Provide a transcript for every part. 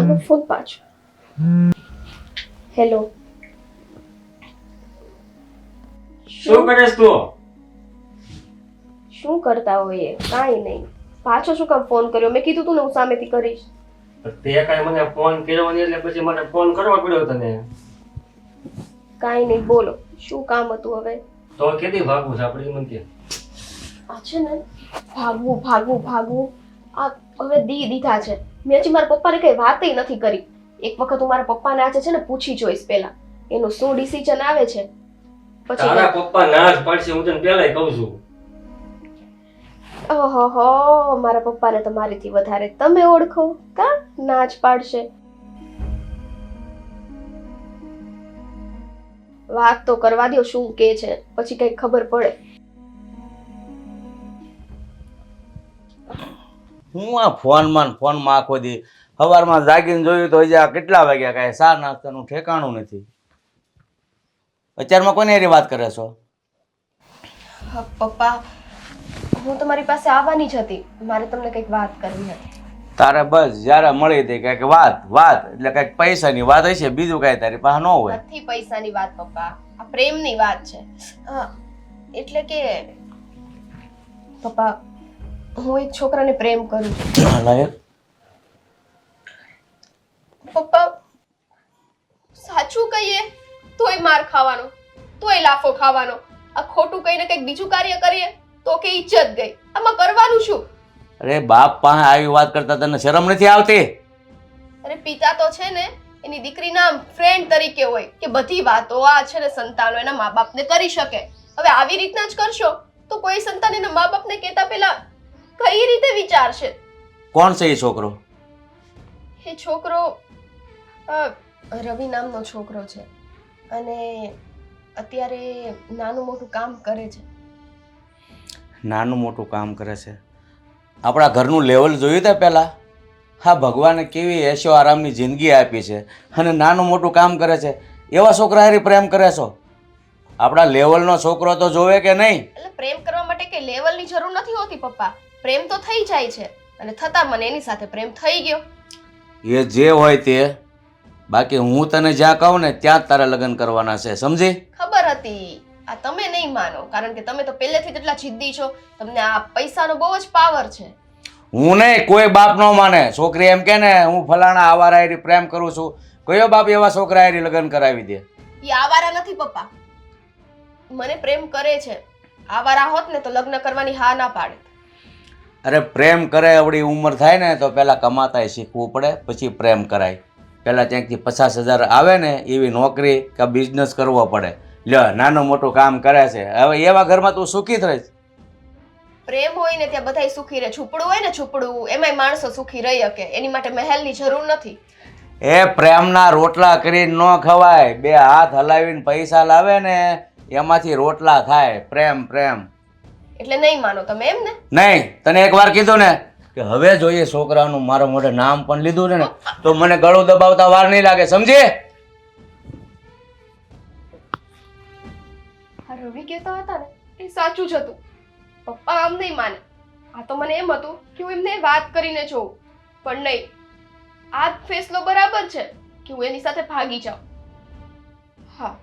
આનો ફોન પાછો. હેલો. શું કરેસ તું? શું કરતા હોય? કાંઈ નહીં. પાછો શું કામ ફોન કર્યો? મેં કીધું તું ને હું સામેથી કરીશ. તે કાંઈ મને ફોન કર્યો નહીં એટલે પછી મને ફોન કરવા પડ્યો તને. કાંઈ નહીં, બોલો. શું કામ હતું હવે? તો કેદી ભાગવું છે આપણે મને કે? આ છે ને ભાગવું આ હવે દીધા છે. મેં હજી મારા પપ્પાને કઈ વાતય નથી કરી. એક વખત હું મારા પપ્પાને આજે છે ને પૂછી જોઈશ પહેલા એનું શું ડિસિઝન આવે છે. પછી તારા પપ્પા ના જ પાડશે, હું તને પહેલાય કહું છું. ઓહો, મારા પપ્પાને તો મારીથી વધારે તમે ઓળખો. કા ના જ પાડશે? વાત તો કરવા દો શું કે છે, પછી કઈ ખબર પડે. હું આ ફોનમાં આખો દી સવારમાં જાગીને જોયું તો હજી આ કેટલા વાગ્યા કાંઈ સા નાસ્તાનું ઠેકાણું નથી. અત્યારમાં કોની હારી વાત કરે છો? હા પપ્પા, હું તમારી પાસે આવવાની જ હતી. મારે તમને કંઈક વાત કરવી હતી. તારે બસ જ્યારે મળી હતી કંઈક વાત એટલે કંઈક પૈસાની વાત હશે, બીજું કાંઈ તારી પાસે ન હોય. નથી પૈસાની વાત પપ્પા, આ પ્રેમની વાત છે. હા એટલે કે પપ્પા, હું એક છોકરાને પ્રેમ કરું છું. પપ્પા સાચું કહીએ તોય માર ખાવાનો, તોય લાફો ખાવાનો. આ ખોટું કહીને કંઈક બીજું કાર્ય કરીએ તો કે ઇજ્જત ગઈ. આમાં કરવાનું શું? અરે બાપ પાસે આવી વાત કરતા તને શરમ નથી આવતી? અરે પિતા તો છે ને એની દીકરીના ફ્રેન્ડ તરીકે હોય કે બધી વાતો આ છે ને સંતાનો એના મા બાપને કરી શકે. હવે આવી રીતના જ કરશો તો કોઈ સંતાન એના મા બાપને કહેતા પહેલા કઈ રીતે વિચારશે? કોણ છે એ છોકરો? એ છોકરો રવિ નામનો છોકરો છે અને અત્યારે નાનું મોટું કામ કરે છે. નાનું મોટું કામ કરે છે? આપણા ઘરનું લેવલ જોયું તા પહેલાં? હા, ભગવાને કેવી એશો આરામની જિંદગી આપી છે અને નાનું મોટું કામ કરે છે. એવા છોકરા હારી પ્રેમ કરે છો? આપણા લેવલનો છોકરો તો જોવે કે નહીં? એટલે પ્રેમ કરવા માટે કે લેવલની જરૂર નથી હોતી પપ્પા. પ્રેમ તો થઈ જાય છે અને થતા મને એની સાથે પ્રેમ થઈ ગયો. એ જે હોય તે, બાકી હું તને જ્યાં કહું ને ત્યાં જ તારા લગ્ન કરવાના છે, સમજી? ખબર હતી. આ તમે નહીં માનો કારણ કે તમે તો પહેલેથી જ એટલા જિદ્દી છો. તમને આ પૈસાનો બહુ જ પાવર છે. હું નહીં, કોઈ બાપ ન માને. છોકરી એમ કે ને હું ફલાણા આવારા હારી પ્રેમ કરું છું, કયો બાપ એવા છોકરા હારી લગ્ન કરાવી દે? એ આવારા નથી પપ્પા, મને પ્રેમ કરે છે. આવારા હોત ને તો લગ્ન કરવાની હા ના પાડે. અરે પ્રેમ કરે એવડી ઉંમર થાય ને તો પહેલાં કમાતાય શીખવું પડે, પછી પ્રેમ કરાય. પહેલાં ત્યાંથી 50,000 આવે ને એવી નોકરી કે બિઝનેસ કરવો પડે. લ્યો, નાનું મોટું કામ કરે છે. હવે એવા ઘરમાં તું સુખી થઈશ? પ્રેમ હોય ને ત્યાં બધાય સુખી રહે. ઝૂંપડું હોય ને ઝૂંપડું, એમાંય માણસો સુખી રહી શકે. એની માટે મહેલની જરૂર નથી. એ પ્રેમના રોટલા કરીને ન ખવાય. બે હાથ હલાવીને પૈસા લાવે ને એમાંથી રોટલા થાય. પ્રેમ પ્રેમ એટલે નહીં માનો તમે એમ ને? નહીં, તને એકવાર કીધું ને કે હવે જોઈએ છોકરાનું મારા મોઢે નામ પણ લીધું ને તો મને ગળું દબાવતા વાર નહીં લાગે, સમજી? આ રવિ કહેતા હતા ને એ સાચું જ હતું. પપ્પા આમ નહીં માને. આ તો મને એમ હતું કે હું એમને વાત કરીને જોઉં, પણ નહીં. આ જ ફેસલો બરાબર છે કે હું એની સાથે ભાગી જાઉં. હા,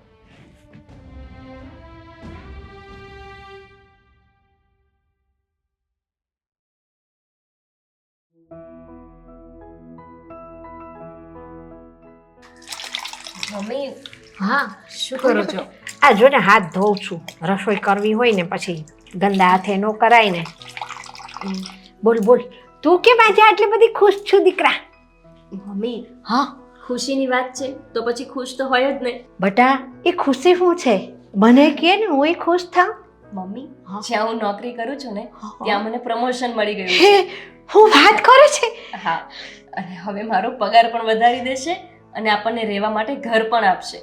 મમ્મી. હા, શું કરો છો? આ જો ને હાથ ધોઉં છું. રસોઈ કરવી હોય ને પછી ગંદા હાથે ન કરાય ને. બોલ બોલ, તું કેમ આજે આટલી બધી ખુશ છું દીકરા? મમ્મી, હા ખુશીની વાત છે તો પછી ખુશ તો હોય જ ને. બટા, એ ખુશી શું છે? મને કે ને હું ખુશ થાઉં. મમ્મી, જ્યાં હું નોકરી કરું છું ને ત્યાં મને પ્રમોશન મળી ગયું હે, છે. હું વાત કરે છે? હા, અને હવે મારો પગાર પણ વધારી દેશે અને આપણને રહેવા માટે ઘર પણ આપશે.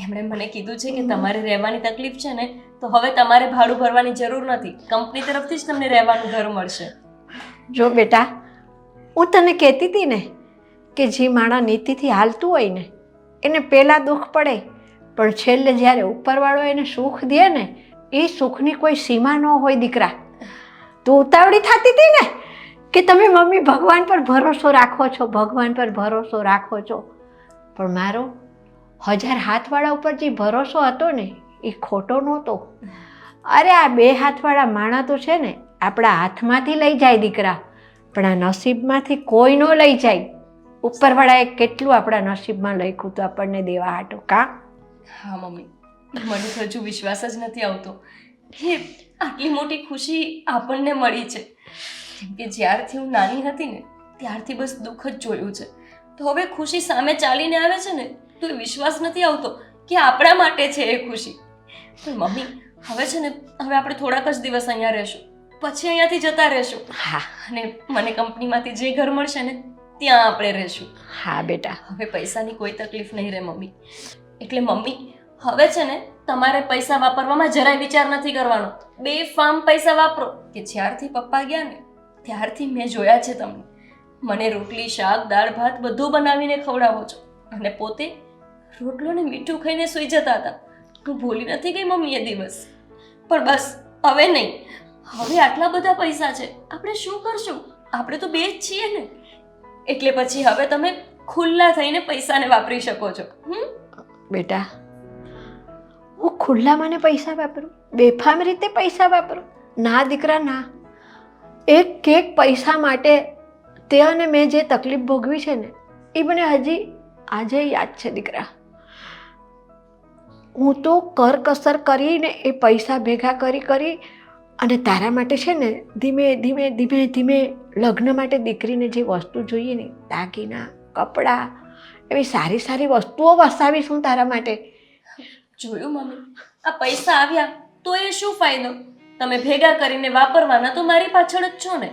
એમણે મને કીધું છે કે તમારે રહેવાની તકલીફ છે ને તો હવે તમારે ભાડું ભરવાની જરૂર નથી. કંપની તરફથી જ તમને રહેવાનું ઘર મળશે. જો બેટા, હું તને કહેતી હતી ને કે જે માણસ નીતિથી હાલતું હોય ને એને પહેલાં દુઃખ પડે, પણ છેલ્લે જ્યારે ઉપરવાળો એને સુખ દે ને એ સુખની કોઈ સીમા ન હોય દીકરા. તું ઉતાવળી થતી હતી ને કે તમે મમ્મી ભગવાન પર ભરોસો રાખો છો, ભગવાન પર ભરોસો રાખો છો, પણ મારો 1000 હાથવાળા ઉપર જે ભરોસો હતો ને એ ખોટો નહોતો. અરે આ 2 હાથવાળા માણા તો છે ને આપણા હાથમાંથી લઈ જાય દીકરા, પણ આ નસીબમાંથી કોઈ ન લઈ જાય. ઉપરવાળાએ કેટલું આપણા નસીબમાં લખ્યું હતું આપણને દેવા હાટું, કા? હા મમ્મી, મને તો હજુ વિશ્વાસ જ નથી આવતો કે આટલી મોટી ખુશી આપણને મળી છે. કેમ કે જ્યારથી હું નાની હતી ને ત્યારથી બસ દુઃખ જ જોયું છે. તો હવે ખુશી સામે ચાલીને આવે છે ને તો એ વિશ્વાસ નથી આવતો કે આપણા માટે છે એ ખુશી. પણ મમ્મી હવે છે ને હવે આપણે થોડાક જ દિવસ અહીંયા રહેશું, પછી અહીંયાથી જતા રહેશું. હા અને મને કંપનીમાંથી જે ઘર મળશે ને ત્યાં આપણે રહેશું. હા બેટા, હવે પૈસાની કોઈ તકલીફ નહીં રહે મમ્મી. એટલે મમ્મી હવે છે ને તમારે પૈસા વાપરવામાં જરાય વિચાર નથી કરવાનો. બેફામ પૈસા વાપરો. કે જ્યારથી પપ્પા ગયા ને ત્યારથી મેં જોયા છે તમને. મને રોટલી શાક દાળ ભાત બધું બનાવીને ખવડાવો છો અને પોતે રોટલો ને મીઠું ખાઈને સૂઈ જતા હતા. હું ભૂલી નથી ગઈ મમ્મી એ દિવસ. પણ બસ હવે નહીં. હવે આટલા બધા પૈસા છે, આપણે શું કરશું? આપણે તો બે જ છીએ ને. એટલે પછી હવે તમે ખુલ્લા થઈને પૈસાને વાપરી શકો છો. બેટા હું ખુલ્લામાં ને પૈસા વાપરું, બેફામ રીતે પૈસા વાપરું? ના દીકરા ના. એક પૈસા માટે તે અને મેં જે તકલીફ ભોગવી છે ને એ મને હજી આજે યાદ છે દીકરા. હું તો કરકસર કરીને એ પૈસા ભેગા કરી અને તારા માટે છે ને ધીમે લગ્ન માટે દીકરીને જે વસ્તુ જોઈએ ને, દાગીના કપડાં એવી સારી સારી વસ્તુઓ વસાવીશ હું તારા માટે. જોયું મમ્મી, આ પૈસા આવ્યા તો એ શું ફાયદો? તમે ભેગા કરીને વાપરવાના તો મારી પાછળ જ છો ને.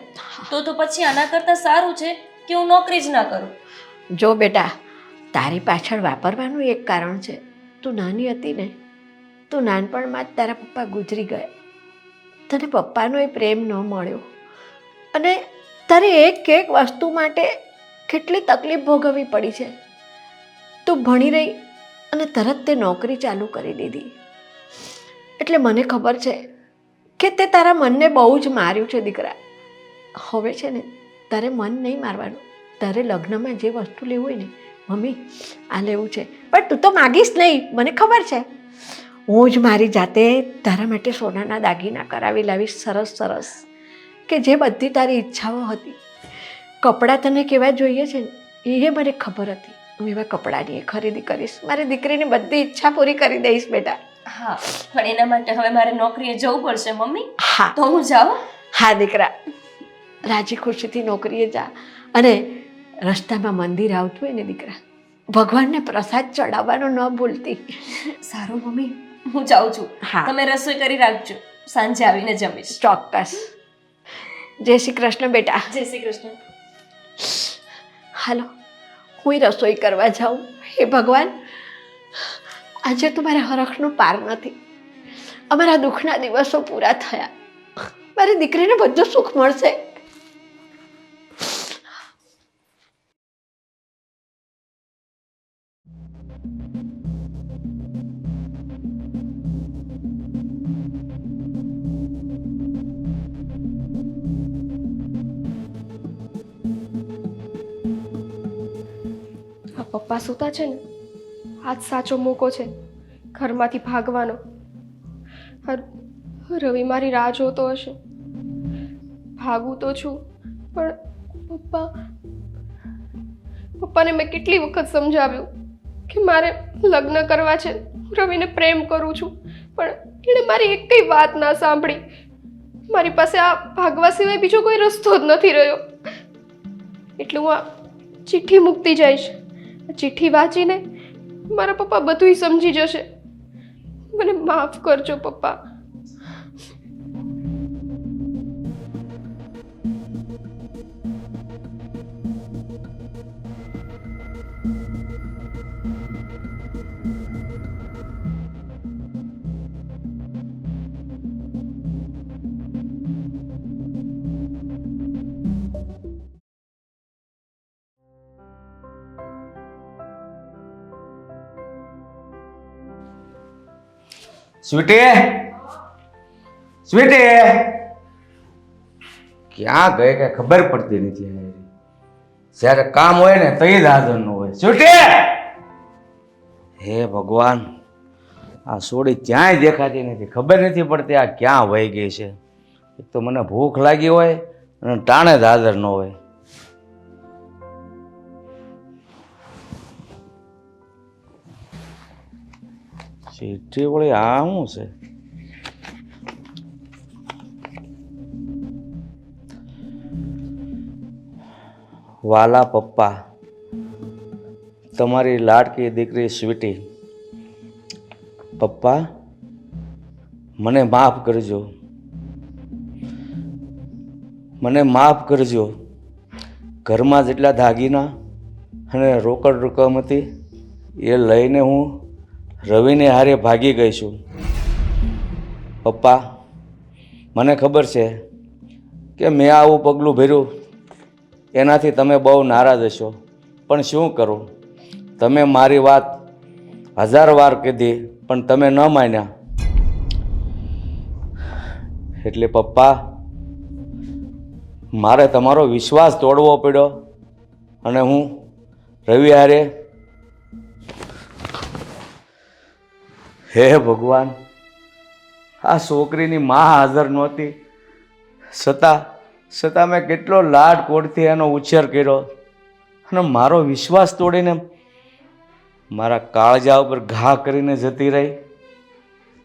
તો પછી આના કરતાં સારું છે કે હું નોકરી જ ના કરું. જો બેટા, તારી પાછળ વાપરવાનું એક કારણ છે. તું નાની હતી ને, તું નાનપણમાં જ તારા પપ્પા ગુજરી ગયા, તને પપ્પાનો એ પ્રેમ ન મળ્યો અને તારે એક વસ્તુ માટે કેટલી તકલીફ ભોગવવી પડી છે. તું ભણી રહી અને તરત તે નોકરી ચાલુ કરી દીધી. એટલે મને ખબર છે કે તે તારા મનને બહુ જ માર્યું છે દીકરા. હવે છે ને તારે મન નહીં મારવાનું. તારે લગ્નમાં જે વસ્તુ લેવું હોય ને, મમ્મી આ લેવું છે, પણ તું તો માગીશ નહીં, મને ખબર છે. હું જ મારી જાતે તારા માટે સોનાના દાગીના કરાવી લાવીશ, સરસ સરસ, કે જે બધી તારી ઈચ્છાઓ હતી. કપડાં તને કેવા જોઈએ છે ને એ મને ખબર હતી. હું એવા કપડાની ખરીદી કરીશ, મારી દીકરીની બધી ઈચ્છા પૂરી કરી દઈશ બેટા. હા, પણ એના માટે હવે મારે નોકરીએ જવું પડશે મમ્મી. હા તો હું જાઉં? હા દીકરા, રાજી ખુશીથી નોકરીએ જા. અને રસ્તામાં મંદિર આવતું હોય ને દીકરા, ભગવાનને પ્રસાદ ચડાવવાનો ન ભૂલતી. સારું મમ્મી, હું જાઉં છું. હા. તમે રસોઈ કરી રાખજો, સાંજે આવીને જમીશ. ચોક્કસ. જય શ્રી કૃષ્ણ બેટા. જય શ્રી કૃષ્ણ. હાલો, હું રસોઈ કરવા જાઉં. હે ભગવાન, આજે તો મારા હરખનો પાર નથી. અમારા દુઃખના દિવસો પૂરા થયા. મારી દીકરીને બધું સુખ મળશે. પપ્પા સૂતા છે ને, આજ સાચો મોકો છે ઘરમાંથી ભાગવાનો. રવિ મારી રાહ જોતો હશે. ભાગું તો છું, પણ પપ્પાને મેં કેટલી વખત સમજાવ્યું કે મારે લગ્ન કરવા છે, હું રવિને પ્રેમ કરું છું, પણ એણે મારી એકેય વાત ના સાંભળી. મારી પાસે આ ભાગવા સિવાય બીજો કોઈ રસ્તો જ નથી રહ્યો. એટલે હું આ ચિઠ્ઠી મૂકતી જઈશ. ચિઠ્ઠી વાંચીને મારા પપ્પા બધુંય સમજી જશે. મને માફ કરજો પપ્પા. સ્વીટી, સ્વીટી, ક્યાં ગઈ કે ખબર પડતી નથી. જ્યારે કામ હોય ને તો જ હાજર ન હોય. છૂટે! હે ભગવાન, આ સોડી ક્યાંય દેખાતી નથી. ખબર નથી પડતી આ ક્યાં વહી ગઈ છે. એક તો મને ભૂખ લાગી હોય અને ટાણે જ હાજર ન હોય. ચીઠી વળી આ શું છે? વાલા પપ્પા, તમારી લાડકી દીકરી સ્વીટી. પપ્પા, મને માફ કરજો, મને માફ કરજો. ઘરમાં જેટલા દાગીના અને રોકડ રકમ હતી એ લઈને હું રવિને હારે ભાગી ગઈ છું. પપ્પા, મને ખબર છે કે મેં આવું પગલું ભર્યું એનાથી તમે બહુ નારાજ હશો, પણ શું કરું? તમે મારી વાત 1000 વાર કીધી પણ તમે ન માન્યા. એટલે પપ્પા, મારે તમારો વિશ્વાસ તોડવો પડ્યો અને હું રવિ હારે. હે ભગવાન, આ છોકરીની માં હાજર નહોતી છતાં મેં કેટલો લાડ કોડથી એનો ઉછેર કર્યો અને મારો વિશ્વાસ તોડીને મારા કાળજા ઉપર ઘા કરીને જતી રહી.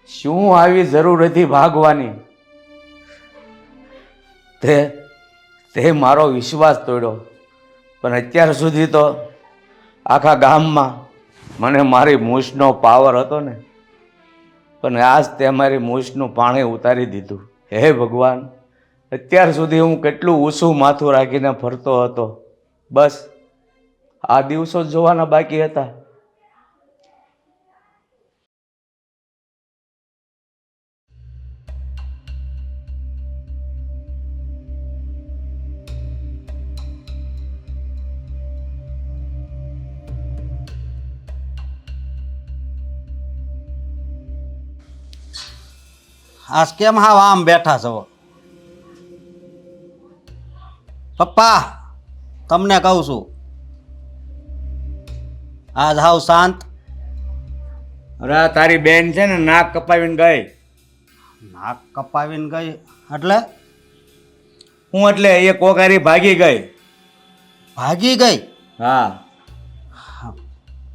શું આવી જરૂર હતી ભાગવાની? તે મારો વિશ્વાસ તોડ્યો. પણ અત્યાર સુધી તો આખા ગામમાં મને મારી મૂછનો પાવર હતો ને, પણ આજ તે મારી મૂછનું પાણી ઉતારી દીધું. હે ભગવાન, અત્યાર સુધી હું કેટલું ઊંચું માથું રાખીને ફરતો હતો. બસ આ દિવસો જ જોવાના બાકી હતા. આજ કેમ હાવ આમ બેઠા છો? પપ્પા, તમને કહું છું, આજ હાવ શાંત. અરે તારી બેન છે ને નાક કપાવીને ગઈ. નાક કપાવીને ગઈ એટલે? હું એટલે એ કોકારી ભાગી ગઈ. ભાગી ગઈ? હા.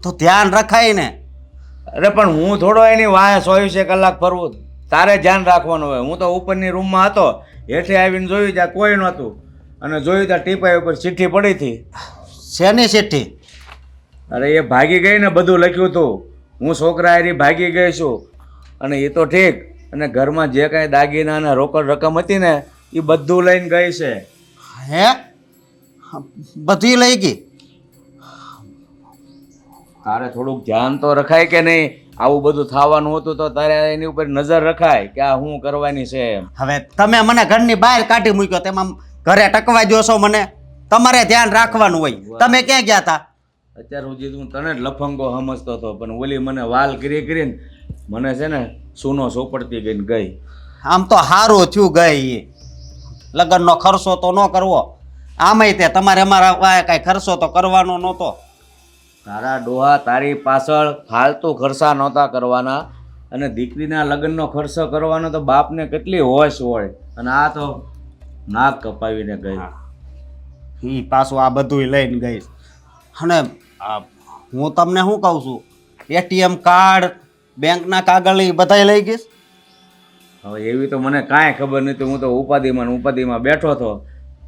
તો ધ્યાન રખાય ને. અરે પણ હું થોડો એની વાંહે 24 કલાક ફરવું. તારે ધ્યાન રાખવાનું હોય. હું તો ઉપરની રૂમમાં હતો, હેઠે આવીને જોયું ત્યાં કોઈ નહોતું અને જોયું ત્યાં ટીપાઈ ઉપર ચિઠ્ઠી પડી હતી. શેની ચિઠ્ઠી? અરે એ ભાગી ગઈ ને, બધું લખ્યું હતું. હું છોકરા હારી ભાગી ગઈ છું અને એ તો ઠીક, અને ઘરમાં જે કાંઈ દાગીના અને રોકડ રકમ હતી ને એ બધું લઈને ગઈ છે. હે? બધી લઈ ગઈ? તારે થોડુંક ધ્યાન તો રખાય કે નહીં? આવું બધું થવાનું હતું તો તારે એની ઉપર નજર રખાય કે આ શું કરવાની છે એમ. હવે તમે મને ઘરની બહાર કાઢી મૂક્યો, તેમાં ઘરે ટકવા દો છો મને? તમારે ધ્યાન રાખવાનું હોય. તમે ક્યાં ગયા હતા? અત્યાર સુધી હું તને જ લફંગો સમજતો હતો, પણ ઓલી મને વાલ કરીને મને છે ને સૂનો સોપડતી ગઈ. આમ તો સારું થયું ગઈ. લગ્નનો ખર્ચો તો ન કરવો. આમાંય તે તમારે અમારા કાંઈ ખર્ચો તો કરવાનો નહોતો. તારા ડોહા તારી પાછળ ફાલતુ ખર્ચા નહોતા કરવાના, અને દીકરીના લગ્નનો ખર્ચો કરવાનો તો બાપને કેટલી હોશ હોય, અને આ તો નાક કપાવીને ગઈ. એ પાછું આ બધું લઈને ગઈ. અને હું તમને શું કહું છું, એટીએમ કાર્ડ, બેંકના કાગળ એ બધા લઈ ગઈશ. હવે એવી તો મને કાંઈ ખબર નથી. હું તો ઉપાધિમાં બેઠો હતો,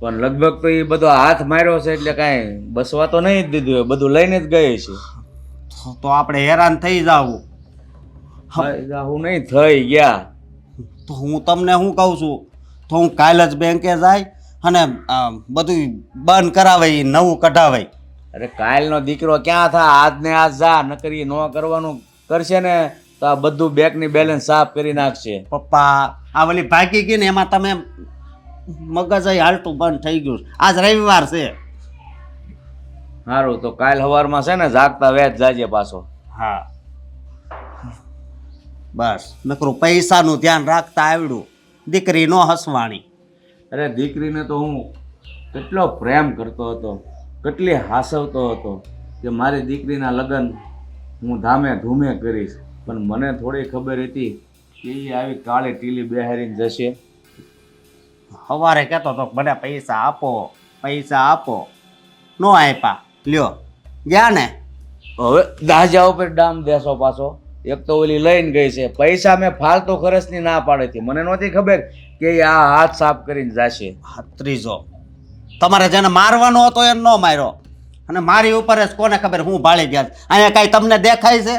પણ લગભગ તો એ બધો હાથ માર્યો છે એટલે કાંઈ બસવા તો નહીં જ દીધું. બધું લઈને જ ગઈ છે. તો આપણે હેરાન થઈ જાવું. હું નહીં થઈ ગયા. તો હું તમને શું કહું છું, તો હું કાલે જ બેંકે જાય અને બધું બંધ કરાવે, નવું કઢાવે. અરે કાલનો દીકરો ક્યાં થા? આજને આજ જા, નકરી ન કરવાનું કરશે ને તો આ બધું બેંકની બેલેન્સ સાફ કરી નાખશે. પપ્પા, આ વળી ભાગી ગઈ ને એમાં તમે મગજ હાલતું બંધ થઈ ગયું. આજ રવિવાર છે. સારું, તો કાલ સવારમાં છે ને જાગતા વેચ જાજે પાછો. હા, બસ નકરું પૈસાનું ધ્યાન રાખતા આવડ્યું. દીકરી નો હસવાણી. અરે દીકરીને તો હું કેટલો પ્રેમ કરતો હતો, કેટલી હાસવતો હતો કે મારી દીકરીના લગ્ન હું ધામે ધૂમે કરીશ. પણ મને થોડી ખબર હતી કે એ આવી કાળી ટીલી બેહારીને જશે. સવારે કહેતો તો મને પૈસા આપો, નો આપ્યા, લ્યો ગયા ને. હવે દાજા ઉપર ડામ દેશો પાછો. એક તો ઓલી લઈને ગઈ છે પૈસા, મેં ફાલતુ ખર્ચની ના પાડી હતી. મને નહોતી ખબર કે એ આ હાથ સાફ કરીને જશે. ત્રીજો, તમારે જેને મારવાનો હતો એને ન માર્યો, અને મારી ઉપર જ કોને ખબર હું ભાળી ગયા. અહીંયા કાંઈ તમને દેખાય છે?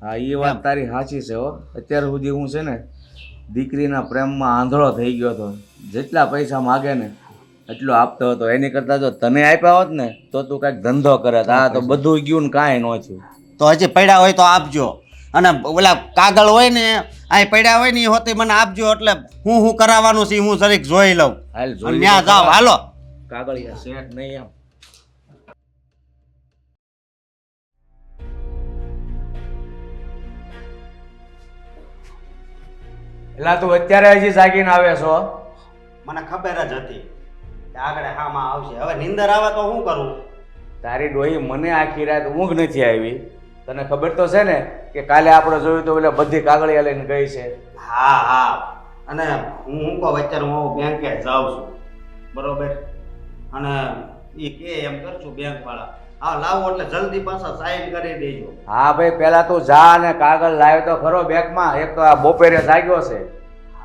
હા, એ વાત તારી સાચી છે હો. અત્યાર સુધી હું છે ને દીકરીના પ્રેમમાં આંધળો થઈ ગયો હતો. જેટલા પૈસા માગે ને એટલો આપતો હતો. એની કરતાં જો તને આપ્યા હોત ને તો તું કાંઈક ધંધો કરત. આ તો બધું ગયું ને કાંઈ ન થયું. તો હજી પડ્યા હોય તો આપજો, અને ઓલા કાગળ હોય ને અહીં પડ્યા હોય ને એ હોતી મને આપજો, એટલે હું કરાવવાનું છે હું જરીક જોઈ લઉં. હાલ અને જોઈ ત્યાં જાઓ, હાલો. કાગળિયા સેટ નહીં એમ. એલા તું અત્યારે હજી જાગીને આવે છો? મને ખબર જ હતી કે આગળ હામાં આવશે. હવે નીંદર આવે તો શું કરું? તારી ડોહી મને આખી રાત ઊંઘ નથી આવી. તને ખબર તો છે ને કે કાલે આપણે જોયું તો એટલે બધી કાગળિયા લઈને ગઈ છે. હા, અને હું કહું અત્યારે હું બેંકે જાઉં છું, બરોબર, અને એ કે એમ કરશું બેંક વાળા, હા લાવો એટલે જલ્દી પાછા સાઈન કરી દેજો. હા ભાઈ, પેલા તું જા અને કાગળ લાવ્યો તો ખરો બેંકમાં. એક તો આ બપોરે જાગ્યો છે.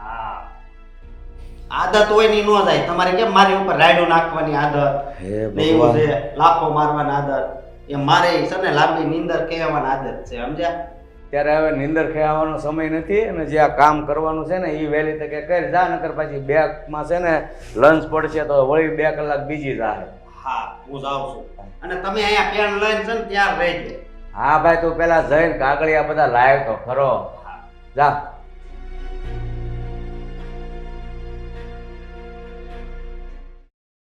હા, આદત હોય ની ન જાય. તમારે કેમ મારી ઉપર રાયડું નાખવાની આદત, હે ને એવું છે લાફો મારવાની આદત, એ મારે છે ને લાંબી નીંદર કહેવાની આદત છે, સમજ્યા? ત્યારે હવે નીંદર ખેવાનો સમય નથી, અને જે આ કામ કરવાનું છે ને એ વહેલી તકે કરી જા, નકર પછી બેંકમાં છે ને લંચ પડશે તો વળી 2 કલાક બીજી જાય. હા, હું જાઉં છું, અને તમે અહીંયા પેન લઈને છે ને ત્યાં રહેજો. હા ભાઈ, તું પેલા જઈને કાગળિયા બધા લાવ તો ખરો. જા.